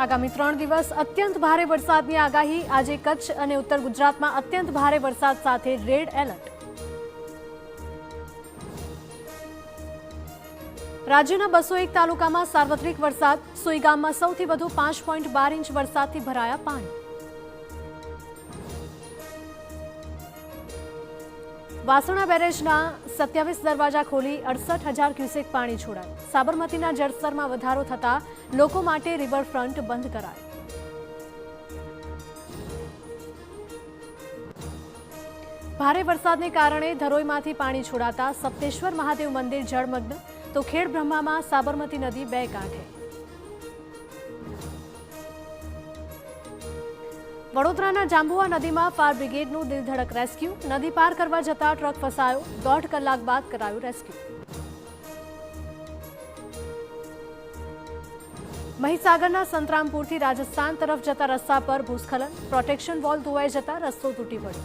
આગામી 3 દિવસ અત્યંત ભારે વરસાદની આગાહી। આજે કચ્છ અને ઉત્તર ગુજરાતમાં અત્યંત ભારે વરસાદ સાથે રેડ એલર્ટ। રાજ્યના 201 તાલુકામાં સાર્વત્રિક વરસાદ। સોઈ ગામમાં સૌથી વધુ 5.12 ઇંચ વરસાદથી ભરાયા પાણી। વાસણા બેરેજના 27 દરવાજા ખોલી 68,000 ક્યુસેક પાણી છોડાયું। સાબરમતીના જળસ્તરમાં વધારો થતા લોકો માટે રિવરફ્રન્ટ બંધ કરાયો। ભારે વરસાદને કારણે ધરોઈમાંથી પાણી છોડાતા સપ્તેશ્વર મહાદેવ મંદિર જળમગ્ન, તો ખેડબ્રહ્મામાં સાબરમતી નદી 2 કાંઠે। વડોદરાના જાંબુઆ નદીમાં ફાયર બ્રિગેડનું દિલધડક રેસ્ક્યુ। નદી પાર કરવા જતા ટ્રક ફસાયો, 1.5 કલાક બાદ કરાયું રેસ્ક્યુ। મહીસાગરના સંતરામપુરથી રાજસ્થાન તરફ જતા રસ્તા પર ભૂસ્ખલન, પ્રોટેક્શન વોલ ધોવાઈ જતા રસ્તો તૂટી પડ્યો।